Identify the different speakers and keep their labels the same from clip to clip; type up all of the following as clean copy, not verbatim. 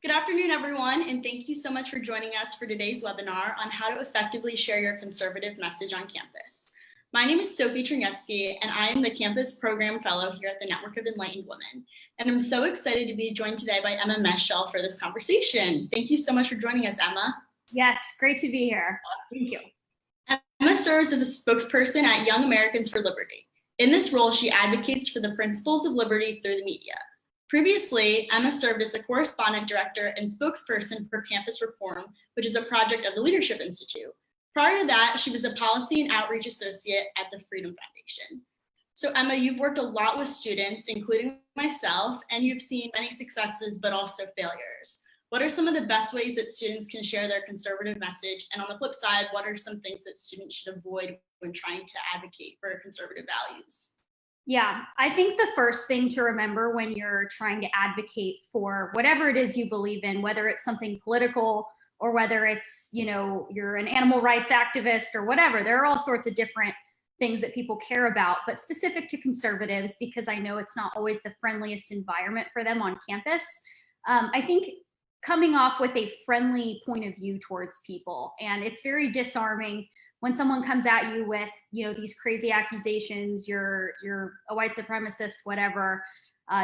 Speaker 1: Good afternoon, everyone, and thank you so much for joining us for today's webinar on how to effectively share your conservative message on campus. My name is Sophie Trinetsky, and I am the Campus Program Fellow here at the Network of Enlightened Women. And I'm so excited to be joined today by Emma Meshell for this conversation. Thank you so much for joining us, Emma.
Speaker 2: Yes, great to be here. Thank you.
Speaker 1: Emma serves as a spokesperson at Young Americans for Liberty. In this role, she advocates for the principles of liberty through the media. Previously, Emma served as the correspondent director and spokesperson for Campus Reform, which is a project of the Leadership Institute. Prior to that, she was a policy and outreach associate at the Freedom Foundation. So Emma, you've worked a lot with students, including myself, and you've seen many successes, but also failures. What are some of the best ways that students can share their conservative message? And on the flip side, what are some things that students should avoid when trying to advocate for conservative values?
Speaker 2: Yeah, I think the first thing to remember when you're trying to advocate for whatever it is you believe in, whether it's something political or whether it's, you're an animal rights activist or whatever, there are all sorts of different things that people care about, but specific to conservatives, because I know it's not always the friendliest environment for them on campus. I think coming off with a friendly point of view towards people, and it's very disarming when someone comes at you with, these crazy accusations, you're a white supremacist, whatever,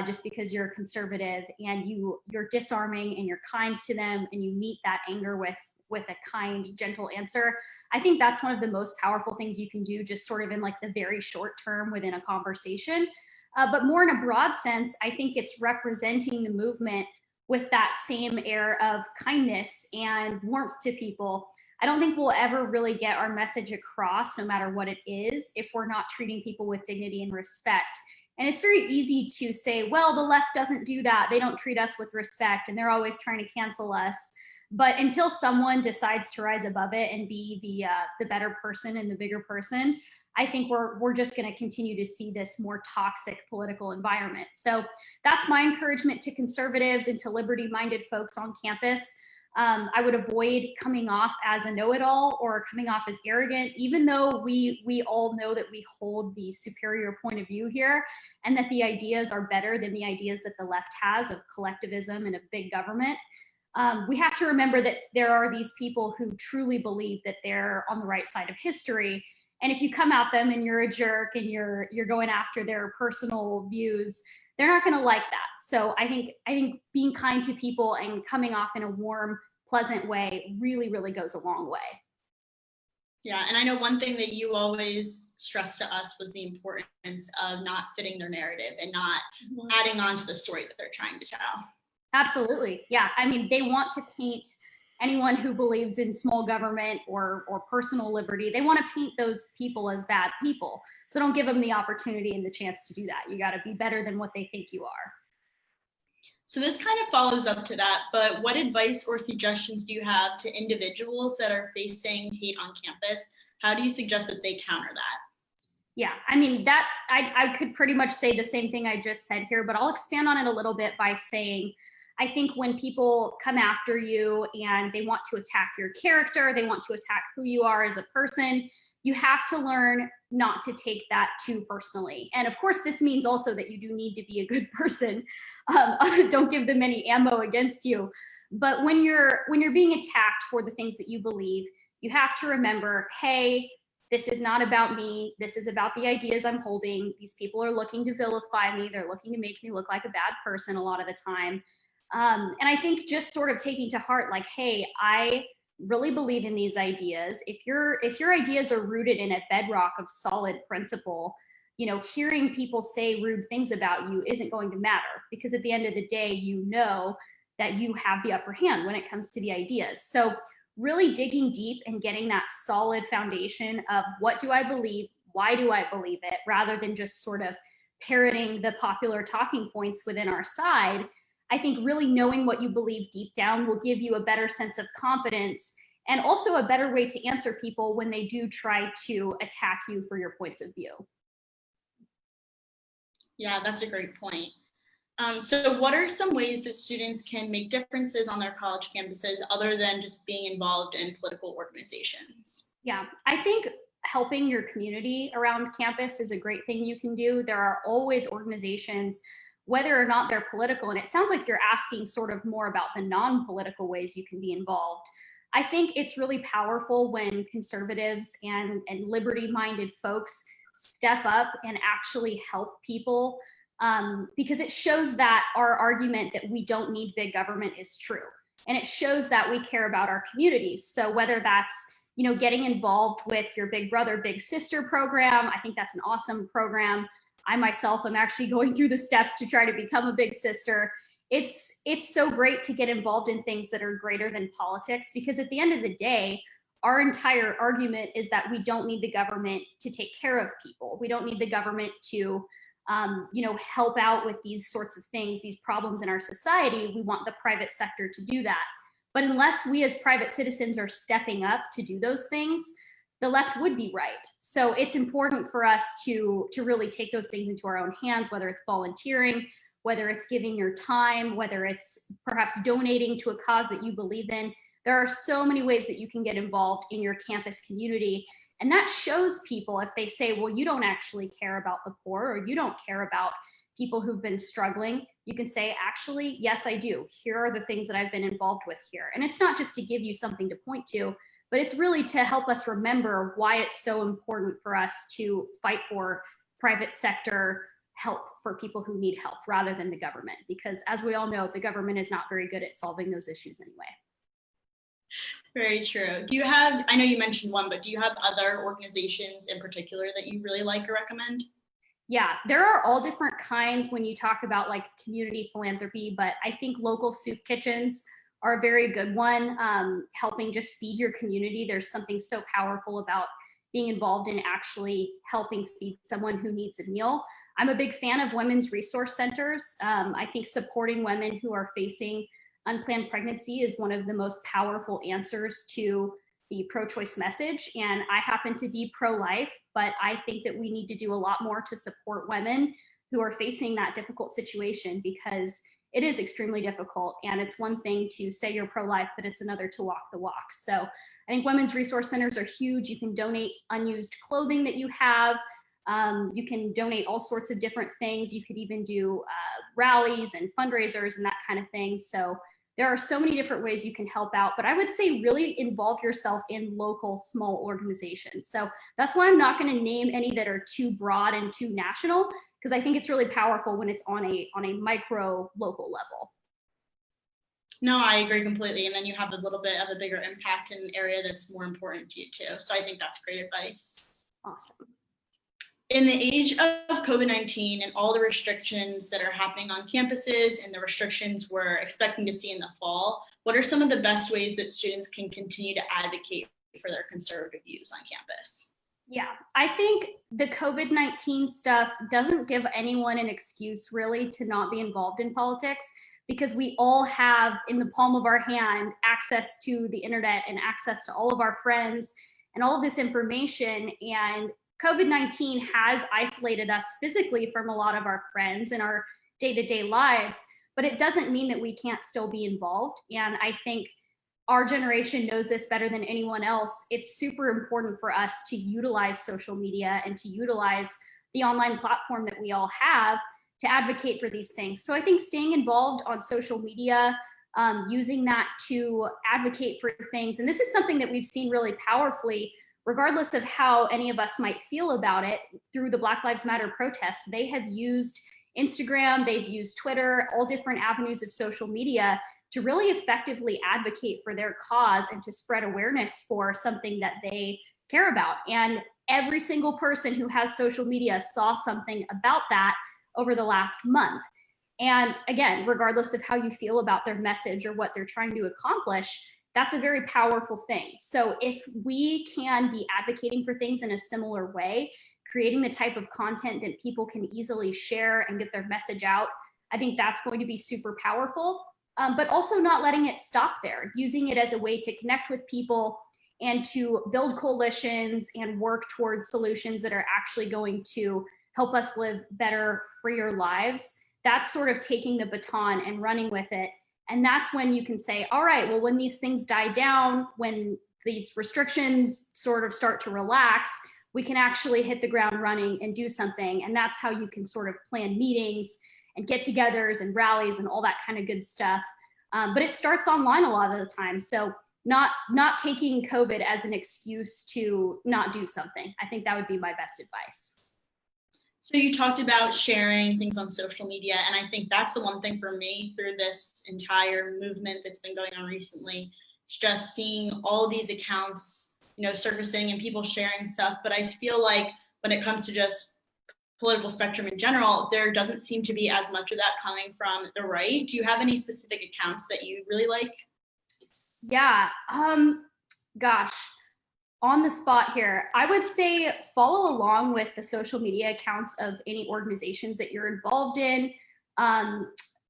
Speaker 2: just because you're conservative, and you're disarming and you're kind to them, and you meet that anger with a kind, gentle answer. I think that's one of the most powerful things you can do, just sort of in like the very short term within a conversation. But more in a broad sense, I think it's representing the movement with that same air of kindness and warmth to people. I don't think we'll ever really get our message across, no matter what it is, if we're not treating people with dignity and respect. And it's very easy to say, well, the left doesn't do that. They don't treat us with respect, and they're always trying to cancel us. But until someone decides to rise above it and be the better person and the bigger person, I think we're just going to continue to see this more toxic political environment. So that's my encouragement to conservatives and to liberty-minded folks on campus. I would avoid coming off as a know-it-all or coming off as arrogant, even though we all know that we hold the superior point of view here, and that the ideas are better than the ideas that the left has of collectivism and of big government. We have to remember that there are these people who truly believe that they're on the right side of history. And if you come at them and you're a jerk and you're going after their personal views, they're not going to like that. So I think being kind to people and coming off in a warm, pleasant way really, really goes a long way.
Speaker 1: Yeah, and I know one thing that you always stressed to us was the importance of not fitting their narrative and not adding on to the story that they're trying to tell.
Speaker 2: Absolutely. Yeah. I mean, they want to paint anyone who believes in small government or personal liberty, they want to paint those people as bad people. So don't give them the opportunity and the chance to do that. You got to be better than what they think you are.
Speaker 1: So this kind of follows up to that, but what advice or suggestions do you have to individuals that are facing hate on campus? How do you suggest that they counter that?
Speaker 2: Yeah, I mean, that I could pretty much say the same thing I just said here, but I'll expand on it a little bit by saying, I think when people come after you and they want to attack your character, they want to attack who you are as a person, you have to learn not to take that too personally. And of course, this means also that you do need to be a good person. Don't give them any ammo against you. But when you're being attacked for the things that you believe, you have to remember, hey, this is not about me. This is about the ideas I'm holding. These people are looking to vilify me. They're looking to make me look like a bad person a lot of the time. And I think just sort of taking to heart, like, hey, I really believe in these ideas. If your ideas are rooted in a bedrock of solid principle, hearing people say rude things about you isn't going to matter, because at the end of the day, you know that you have the upper hand when it comes to the ideas. So really digging deep and getting that solid foundation of what do I believe? Why do I believe it? Rather than just sort of parroting the popular talking points within our side. I think really knowing what you believe deep down will give you a better sense of confidence, and also a better way to answer people when they do try to attack you for your points of view.
Speaker 1: Yeah, that's a great point. So what are some ways that students can make differences on their college campuses other than just being involved in political organizations?
Speaker 2: Yeah, I think helping your community around campus is a great thing you can do. There are always organizations whether or not they're political. And it sounds like you're asking sort of more about the non-political ways you can be involved. I think it's really powerful when conservatives and liberty-minded folks step up and actually help people, because it shows that our argument that we don't need big government is true. And it shows that we care about our communities. So whether that's, getting involved with your Big Brother, Big Sister program, I think that's an awesome program. I myself am actually going through the steps to try to become a big sister. It's so great to get involved in things that are greater than politics, because at the end of the day, our entire argument is that we don't need the government to take care of people. We don't need the government to, help out with these sorts of things, these problems in our society. We want the private sector to do that. But unless we as private citizens are stepping up to do those things, the left would be right. So it's important for us to really take those things into our own hands, whether it's volunteering, whether it's giving your time, whether it's perhaps donating to a cause that you believe in. There are so many ways that you can get involved in your campus community. And that shows people, if they say, well, you don't actually care about the poor, or you don't care about people who've been struggling, you can say, actually, yes, I do. Here are the things that I've been involved with here. And it's not just to give you something to point to, but it's really to help us remember why it's so important for us to fight for private sector help for people who need help rather than the government. Because as we all know, the government is not very good at solving those issues anyway.
Speaker 1: Very true. Do you have, I know you mentioned one, but do you have other organizations in particular that you really like or recommend?
Speaker 2: Yeah, there are all different kinds when you talk about like community philanthropy, but I think local soup kitchens are a very good one. Helping just feed your community. There's something so powerful about being involved in actually helping feed someone who needs a meal. I'm a big fan of women's resource centers. I think supporting women who are facing unplanned pregnancy is one of the most powerful answers to the pro-choice message. And I happen to be pro-life, but I think that we need to do a lot more to support women who are facing that difficult situation, because it is extremely difficult. And it's one thing to say you're pro-life, but it's another to walk the walk. So I think women's resource centers are huge. You can donate unused clothing that you have. You can donate all sorts of different things. You could even do rallies and fundraisers and that kind of thing. So there are so many different ways you can help out, but I would say really involve yourself in local small organizations. So that's why I'm not going to name any that are too broad and too national, because I think it's really powerful when it's on a micro local level.
Speaker 1: No, I agree completely. And then you have a little bit of a bigger impact in an area that's more important to you too. So I think that's great advice.
Speaker 2: Awesome.
Speaker 1: In the age of COVID-19 and all the restrictions that are happening on campuses and the restrictions we're expecting to see in the fall, what are some of the best ways that students can continue to advocate for their conservative views on campus?
Speaker 2: Yeah, I think the COVID-19 stuff doesn't give anyone an excuse really to not be involved in politics, because we all have in the palm of our hand access to the internet and access to all of our friends and all of this information. And COVID-19 has isolated us physically from a lot of our friends in our day-to-day lives, but it doesn't mean that we can't still be involved. And I think our generation knows this better than anyone else. It's super important for us to utilize social media and to utilize the online platform that we all have to advocate for these things. So I think staying involved on social media, using that to advocate for things, and this is something that we've seen really powerfully, regardless of how any of us might feel about it, through the Black Lives Matter protests. They have used Instagram, they've used Twitter, all different avenues of social media to really effectively advocate for their cause and to spread awareness for something that they care about. And every single person who has social media saw something about that over the last month. And again, regardless of how you feel about their message or what they're trying to accomplish, that's a very powerful thing. So if we can be advocating for things in a similar way, creating the type of content that people can easily share and get their message out, I think that's going to be super powerful. But also not letting it stop there, using it as a way to connect with people and to build coalitions and work towards solutions that are actually going to help us live better, freer lives. That's sort of taking the baton and running with it. And that's when you can say, all right, well, when these things die down, when these restrictions sort of start to relax, we can actually hit the ground running and do something. And that's how you can sort of plan meetings and get-togethers and rallies and all that kind of good stuff. But it starts online a lot of the time. So not taking COVID as an excuse to not do something. I think that would be my best advice.
Speaker 1: So you talked about sharing things on social media, and I think that's the one thing for me through this entire movement that's been going on recently, just seeing all these accounts, surfacing and people sharing stuff. But I feel like when it comes to just political spectrum in general, there doesn't seem to be as much of that coming from the right. Do you have any specific accounts that you really like?
Speaker 2: Yeah, gosh, on the spot here, I would say follow along with the social media accounts of any organizations that you're involved in.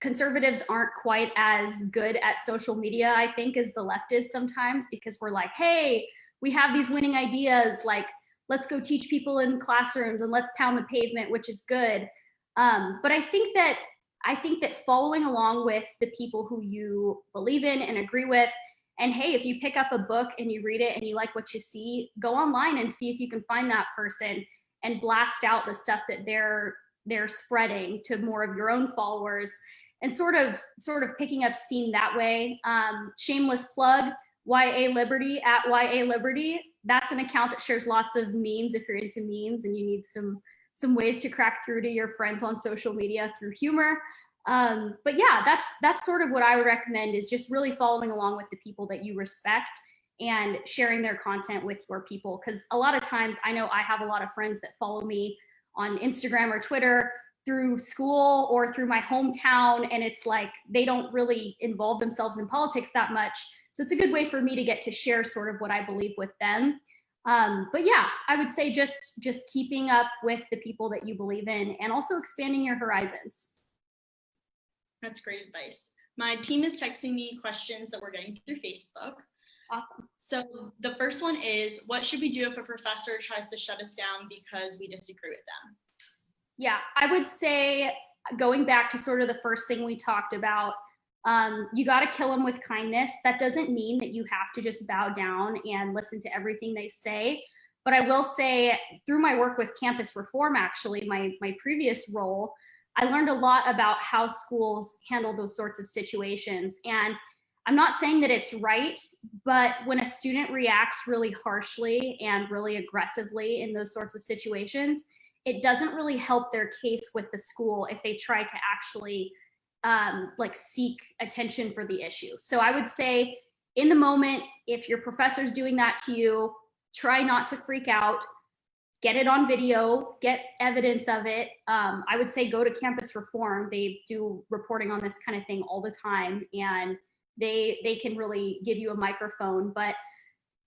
Speaker 2: Conservatives aren't quite as good at social media, I think, as the left is sometimes, because we're like, hey, we have these winning ideas, like, let's go teach people in classrooms and let's pound the pavement, which is good. But I think that following along with the people who you believe in and agree with, and hey, if you pick up a book and you read it and you like what you see, go online and see if you can find that person and blast out the stuff that they're spreading to more of your own followers, and sort of picking up steam that way. Shameless plug, YA Liberty at YA Liberty. That's an account that shares lots of memes if you're into memes and you need some ways to crack through to your friends on social media through humor. But yeah, that's sort of what I would recommend, is just really following along with the people that you respect and sharing their content with your people. Because a lot of times, I know I have a lot of friends that follow me on Instagram or Twitter through school or through my hometown, and it's like they don't really involve themselves in politics that much. So it's a good way for me to get to share sort of what I believe with them. But yeah, I would say just keeping up with the people that you believe in, and also expanding your horizons.
Speaker 1: That's great advice. My team is texting me questions that we're getting through Facebook.
Speaker 2: Awesome.
Speaker 1: So the first one is, what should we do if a professor tries to shut us down because we disagree with them?
Speaker 2: Yeah, I would say, going back to sort of the first thing we talked about, you got to kill them with kindness. That doesn't mean that you have to just bow down and listen to everything they say. But I will say, through my work with campus reform, actually, my previous role, I learned a lot about how schools handle those sorts of situations. And I'm not saying that it's right, but when a student reacts really harshly and really aggressively in those sorts of situations, it doesn't really help their case with the school if they try to actually seek attention for the issue. So I would say, in the moment, if your professor's doing that to you, try not to freak out. Get it on video, get evidence of it. I would say go to campus reform. They do reporting on this kind of thing all the time, and they can really give you a microphone. But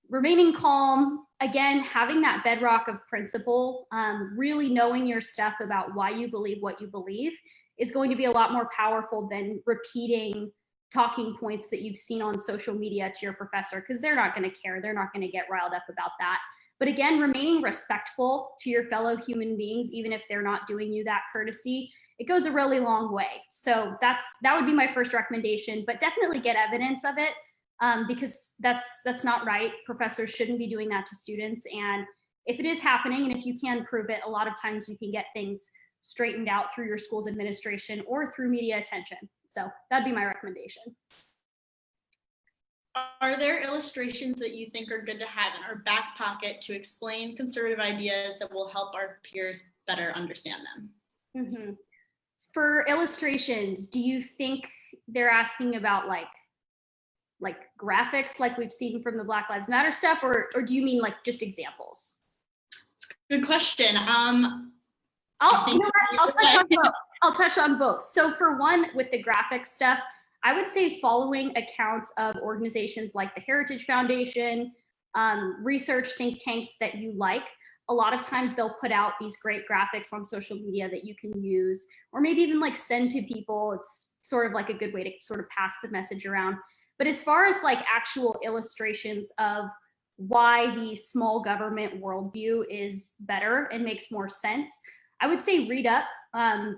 Speaker 2: remaining calm, again, having that bedrock of principle, really knowing your stuff about why you believe what you believe, is going to be a lot more powerful than repeating talking points that you've seen on social media to your professor, because they're not going to care. They're not going to get riled up about that. But again, remaining respectful to your fellow human beings, even if they're not doing you that courtesy, it goes a really long way. So that would be my first recommendation, but definitely get evidence of it, because that's not right. Professors shouldn't be doing that to students. And if it is happening, and if you can prove it, a lot of times you can get things straightened out through your school's administration or through media attention. So that'd be my recommendation.
Speaker 1: Are there illustrations that you think are good to have in our back pocket to explain conservative ideas that will help our peers better understand them?
Speaker 2: Mm-hmm. For illustrations, do you think they're asking about like graphics like we've seen from the Black Lives Matter stuff, or do you mean like just examples?
Speaker 1: Good question.
Speaker 2: I'll touch on both. So for one, with the graphics stuff, I would say following accounts of organizations like the Heritage Foundation, research think tanks that you like. A lot of times they'll put out these great graphics on social media that you can use, or maybe even like send to people. It's sort of like a good way to sort of pass the message around. But as far as like actual illustrations of why the small government worldview is better and makes more sense, I would say read up,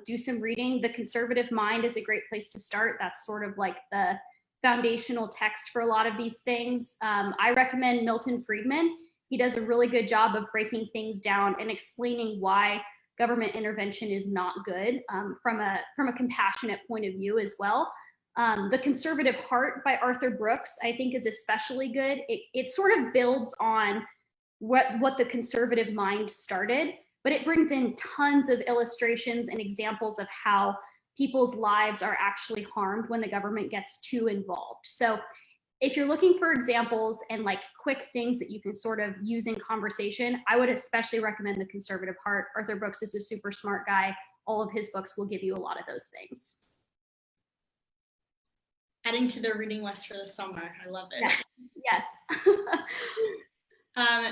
Speaker 2: do some reading. The Conservative Mind is a great place to start. That's sort of like the foundational text for a lot of these things. I recommend Milton Friedman. He does a really good job of breaking things down and explaining why government intervention is not good, from a compassionate point of view as well. The Conservative Heart by Arthur Brooks, I think, is especially good. It sort of builds on what the conservative mind started, but it brings in tons of illustrations and examples of how people's lives are actually harmed when the government gets too involved. So if you're looking for examples and like quick things that you can sort of use in conversation, I would especially recommend The Conservative Heart. Arthur Brooks is a super smart guy. All of his books will give you a lot of those things.
Speaker 1: Adding to the reading list for the summer. I love it.
Speaker 2: Yes.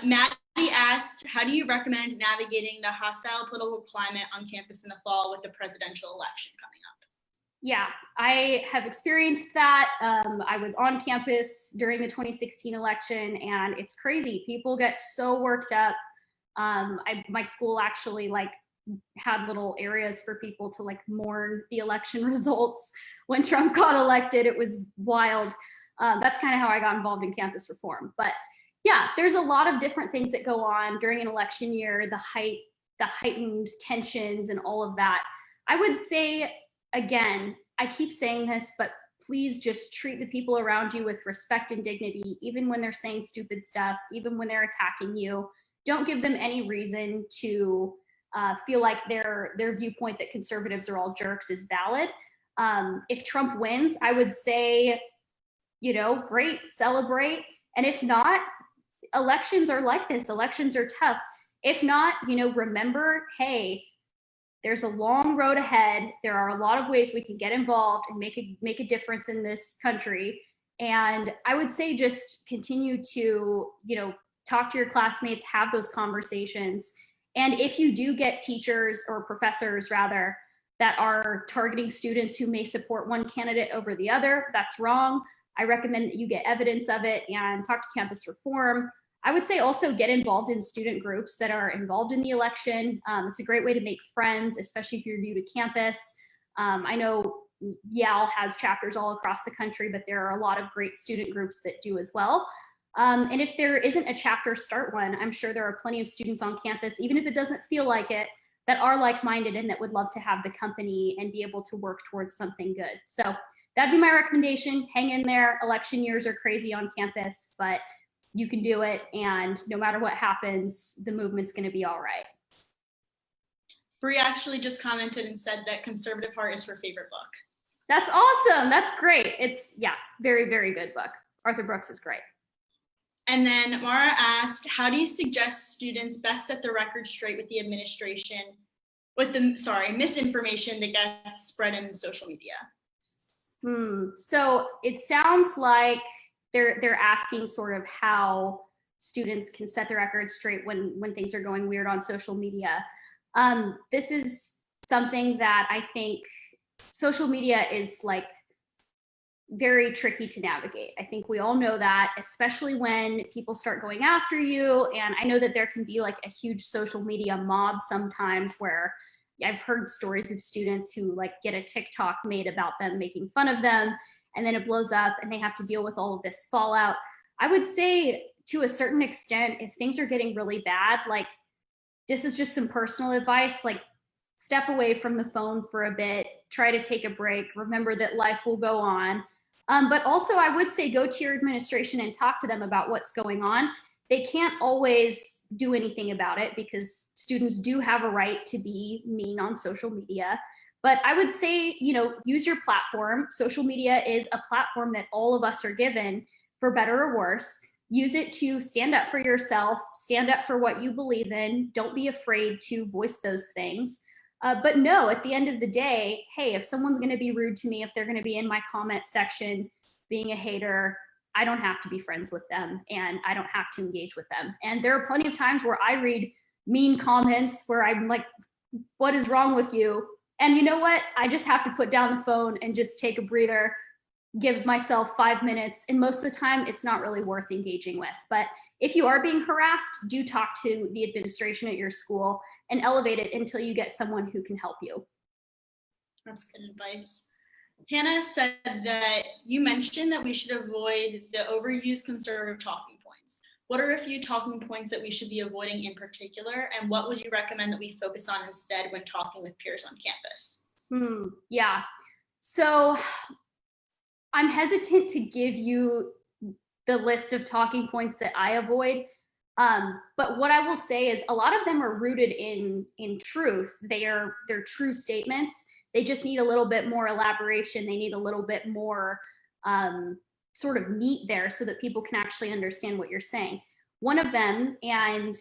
Speaker 1: Maddie asked, how do you recommend navigating the hostile political climate on campus in the fall with the presidential election coming up?
Speaker 2: Yeah, I have experienced that. I was on campus during the 2016 election, and it's crazy. People get so worked up. My school actually like had little areas for people to like mourn the election results when Trump got elected. It was wild. That's kind of how I got involved in campus reform. But yeah, there's a lot of different things that go on during an election year, the heightened tensions and all of that. I would say, again, I keep saying this, but please just treat the people around you with respect and dignity, even when they're saying stupid stuff, even when they're attacking you. Don't give them any reason to feel like their viewpoint that conservatives are all jerks is valid. If Trump wins, I would say, great, celebrate. And if not, elections are like this. Elections are tough. If not, remember, hey, there's a long road ahead. There are a lot of ways we can get involved and make a difference in this country. And I would say just continue to, talk to your classmates, have those conversations. And if you do get teachers or professors rather that are targeting students who may support one candidate over the other, that's wrong. I recommend that you get evidence of it and talk to campus reform. I would say also get involved in student groups that are involved in the election. It's a great way to make friends, especially if you're new to campus. I know Yale has chapters all across the country, but there are a lot of great student groups that do as well. And if there isn't a chapter, start one. I'm sure there are plenty of students on campus, even if it doesn't feel like it, that are like-minded and that would love to have the company and be able to work towards something good. So that'd be my recommendation. Hang in there. Election years are crazy on campus, but you can do it. And no matter what happens, the movement's going to be all right.
Speaker 1: Bri actually just commented and said that Conservative Heart is her favorite book.
Speaker 2: That's awesome. That's great. It's, very, very good book. Arthur Brooks is great.
Speaker 1: And then Mara asked, how do you suggest students best set the record straight with the administration, with the, misinformation that gets spread in social media?
Speaker 2: So it sounds like they're asking sort of how students can set the record straight when things are going weird on social media. This is something that I think social media is like very tricky to navigate. I think we all know that, especially when people start going after you. And I know that there can be like a huge social media mob sometimes where I've heard stories of students who like get a TikTok made about them making fun of them, and then it blows up and they have to deal with all of this fallout. I would say to a certain extent, if things are getting really bad, like this is just some personal advice, like step away from the phone for a bit, try to take a break, remember that life will go on. But also I would say go to your administration and talk to them about what's going on. They can't always do anything about it because students do have a right to be mean on social media. But I would say, use your platform. Social media is a platform that all of us are given, for better or worse. Use it to stand up for yourself, stand up for what you believe in. Don't be afraid to voice those things. But no, at the end of the day, hey, if someone's going to be rude to me, if they're going to be in my comment section being a hater, I don't have to be friends with them and I don't have to engage with them. And there are plenty of times where I read mean comments where I'm like, what is wrong with you? And you know what? I just have to put down the phone and just take a breather, give myself 5 minutes. And most of the time, it's not really worth engaging with. But if you are being harassed, do talk to the administration at your school and elevate it until you get someone who can help you.
Speaker 1: That's good advice. Hannah said that you mentioned that we should avoid the overused conservative talking points. What are a few talking points that we should be avoiding in particular? And what would you recommend that we focus on instead when talking with peers on campus?
Speaker 2: Yeah. So I'm hesitant to give you the list of talking points that I avoid. But what I will say is a lot of them are rooted in truth. They're true statements. They just need a little bit more elaboration. They need a little bit more sort of meat there so that people can actually understand what you're saying. One of them, and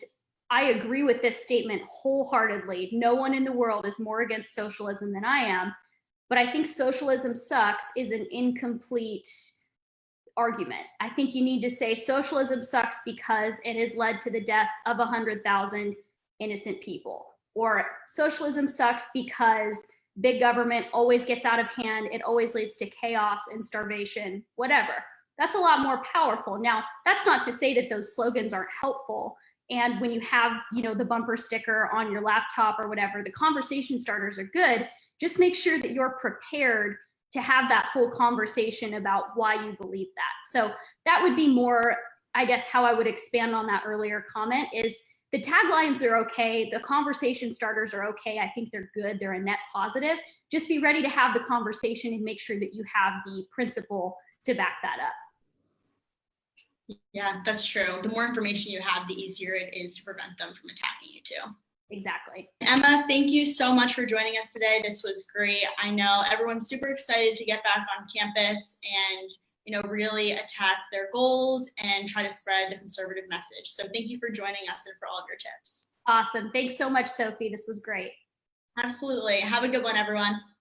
Speaker 2: I agree with this statement wholeheartedly, no one in the world is more against socialism than I am, but I think socialism sucks is an incomplete argument. I think you need to say socialism sucks because it has led to the death of 100,000 innocent people, or socialism sucks because big government always gets out of hand, it always leads to chaos and starvation, whatever. That's a lot more powerful. Now, that's not to say that those slogans aren't helpful. And when you have, the bumper sticker on your laptop or whatever, the conversation starters are good. Just make sure that you're prepared to have that full conversation about why you believe that. So that would be more, I guess, how I would expand on that earlier comment is the taglines are okay. The conversation starters are okay. I think they're good. They're a net positive. Just be ready to have the conversation and make sure that you have the principle to back that up.
Speaker 1: Yeah, that's true. The more information you have, the easier it is to prevent them from attacking you too.
Speaker 2: Exactly.
Speaker 1: Emma, thank you so much for joining us today. This was great. I know everyone's super excited to get back on campus and, really attack their goals and try to spread the conservative message. So thank you for joining us and for all of your tips.
Speaker 2: Awesome. Thanks so much, Sophie. This was great.
Speaker 1: Absolutely. Have a good one, everyone.